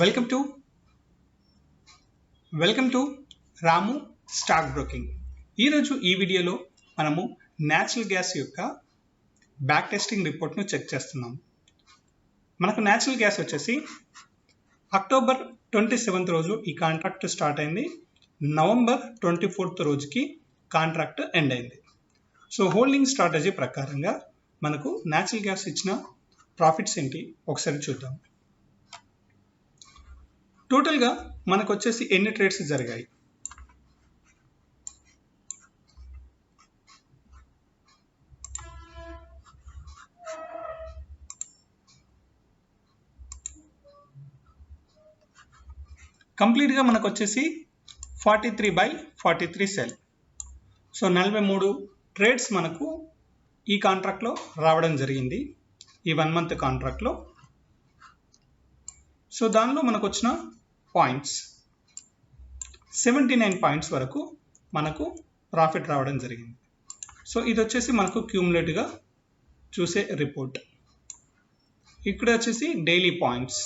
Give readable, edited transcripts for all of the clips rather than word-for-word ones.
Welcome to Ramu stock broking. ఈరోజు ఈ వీడియోలో మనము న్యాచురల్ గ్యాస్ యొక్క బ్యాక్ టెస్టింగ్ రిపోర్ట్ను చెక్ చేస్తున్నాము. మనకు న్యాచురల్ గ్యాస్ వచ్చేసి అక్టోబర్ 27th రోజు ఈ కాంట్రాక్ట్ స్టార్ట్ అయింది. నవంబర్ 24th రోజుకి కాంట్రాక్ట్ ఎండ్ అయింది. సో హోల్డింగ్ స్ట్రాటజీ ప్రకారంగా మనకు న్యాచురల్ గ్యాస్ ఇచ్చిన ప్రాఫిట్స్ ఏంటి ఒకసారి చూద్దాం. టోటల్గా మనకు వచ్చేసి ఎన్ని ట్రేడ్స్ జరిగాయి? కంప్లీట్గా మనకు వచ్చేసి 43/43 సెల్. సో 43 ట్రేడ్స్ మనకు ఈ కాంట్రాక్ట్లో రావడం జరిగింది, ఈ 1 month కాంట్రాక్ట్లో. సో దానిలో మనకు వచ్చిన పాయింట్స్ 79 పాయింట్స్ వరకు మనకు ప్రాఫిట్ రావడం జరిగింది. సో ఇది వచ్చేసి మనకు క్యూములేటివ్గా చూసే రిపోర్ట్. ఇక్కడ వచ్చేసి డైలీ పాయింట్స్.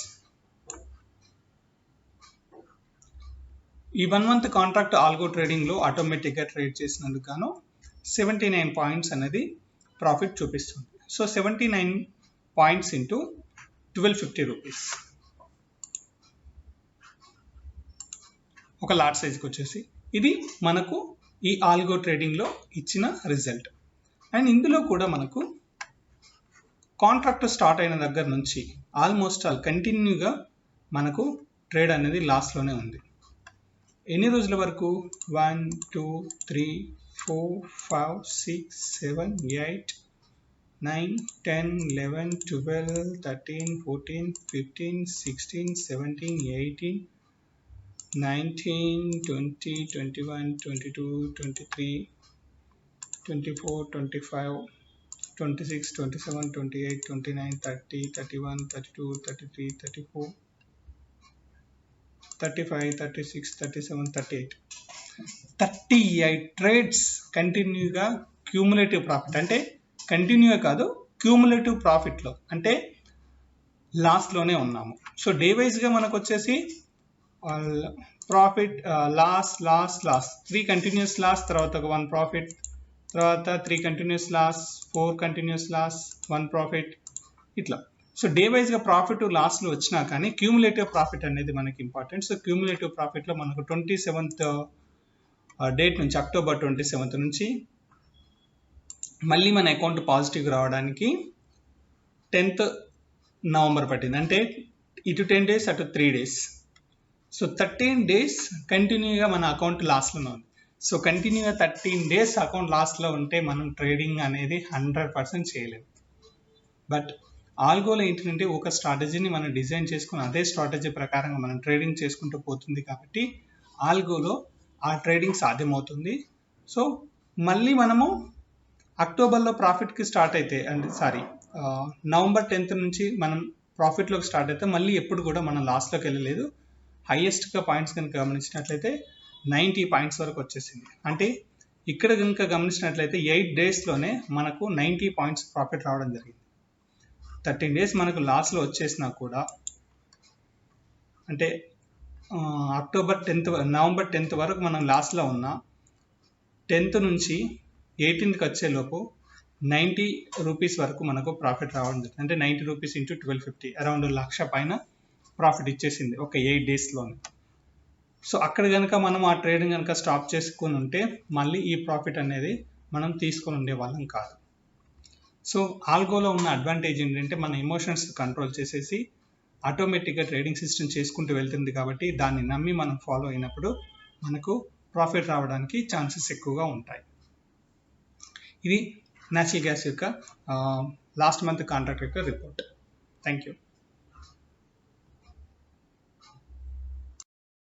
ఈ 1 month కాంట్రాక్ట్ ఆల్గో ట్రేడింగ్లో ఆటోమేటిక్గా ట్రేడ్ చేసినందుకు గాను 79 పాయింట్స్ అనేది ప్రాఫిట్ చూపిస్తుంది. So 79 points into 1250 rupees. ఒక లాట్ సైజ్కి వచ్చేసి ఇది మనకు ఈ ఆల్గో ట్రేడింగ్లో ఇచ్చిన రిజల్ట్. అండ్ ఇందులో కూడా మనకు కాంట్రాక్ట్ స్టార్ట్ అయిన దగ్గర నుంచి ఆల్మోస్ట్ కంటిన్యూగా మనకు ట్రేడ్ అనేది లాస్లోనే ఉంది. ఎన్ని రోజుల వరకు? 1 2 3 4 5 6 7 8 9 10 11 12 13 14 15 16 17 18 19 20 21 22 23 24 25 26 27 28 29 30 31 32 33 34 35 36 37 38 ట్రేడ్స్ కంటిన్యూగా క్యూములేటివ్ ప్రాఫిట్, అంటే కంటిన్యూగా కాదు క్యూములేటివ్ ప్రాఫిట్లో, అంటే లాస్ట్లోనే ఉన్నాము. సో డే వైజ్గా మనకు వచ్చేసి ప్రాఫిట్ లాస్ 3 కంటిన్యూస్ లాస్, తర్వాత ఒక 1 ప్రాఫిట్, తర్వాత 3 continuous loss, 4 continuous loss, 1 profit, ఇట్లా. సో డే వైజ్గా ప్రాఫిట్ లాస్లో వచ్చినా కానీ క్యూములేటివ్ ప్రాఫిట్ అనేది మనకి ఇంపార్టెంట్. సో క్యూములేటివ్ ప్రాఫిట్లో మనకు 27th డేట్ నుంచి, అక్టోబర్ 27th నుంచి మళ్ళీ మన అకౌంట్ పాజిటివ్ రావడానికి 10th నవంబర్ పట్టింది. అంటే ఇటు 10 days అటు 3 days. సో 13 days కంటిన్యూగా మన అకౌంట్ లాస్లోనే ఉంది. సో కంటిన్యూగా 13 days అకౌంట్ లాస్లో ఉంటే మనం ట్రేడింగ్ అనేది 100% చేయలేము. బట్ ఆల్గోలో ఏంటంటే ఒక స్ట్రాటజీని మనం డిజైన్ చేసుకుని అదే స్ట్రాటజీ ప్రకారంగా మనం ట్రేడింగ్ చేసుకుంటూ పోతుంది కాబట్టి ఆల్గోలో ఆ ట్రేడింగ్ సాధ్యమవుతుంది. సో మళ్ళీ మనము అక్టోబర్లో ప్రాఫిట్కి స్టార్ట్ అయితే, నవంబర్ 10th నుంచి మనం ప్రాఫిట్లోకి స్టార్ట్ అయితే మళ్ళీ ఎప్పుడు కూడా మనం లాస్లోకి వెళ్ళలేదు. హైయెస్ట్గా పాయింట్స్ కనుక గమనించినట్లయితే 90 పాయింట్స్ వరకు వచ్చేసింది. అంటే ఇక్కడ కనుక గమనించినట్లయితే 8 daysలోనే మనకు 90 పాయింట్స్ ప్రాఫిట్ రావడం జరిగింది. 13 days మనకు లాస్లో వచ్చేసినా కూడా, అంటే నవంబర్ 10th వరకు మనం లాస్లో ఉన్నా 10th నుంచి 18th వచ్చేలోపు 90 రూపీస్ వరకు మనకు ప్రాఫిట్ రావడం జరిగింది. అంటే 90 రూపీస్ ఇంటూ 1250, అరౌండ్ 1,00,000 పైన ప్రాఫిట్ ఇచ్చేసింది ఒక 8 daysలోనే. సో అక్కడ కనుక మనం ఆ ట్రేడింగ్ కనుక స్టాప్ చేసుకుని ఉంటే మళ్ళీ ఈ ప్రాఫిట్ అనేది మనం తీసుకొని ఉండే వాళ్ళం కాదు. సో ఆల్గోలో ఉన్న అడ్వాంటేజ్ ఏంటంటే మన ఎమోషన్స్ కంట్రోల్ చేసేసి ఆటోమేటిక్గా ట్రేడింగ్ సిస్టమ్ చేసుకుంటూ వెళ్తుంది కాబట్టి దాన్ని నమ్మి మనం ఫాలో అయినప్పుడు మనకు ప్రాఫిట్ రావడానికి ఛాన్సెస్ ఎక్కువగా ఉంటాయి. ఇది న్యాచురల్ గ్యాస్ యొక్క లాస్ట్ మంత్ కాంట్రాక్ట్ యొక్క రిపోర్ట్. Thank you.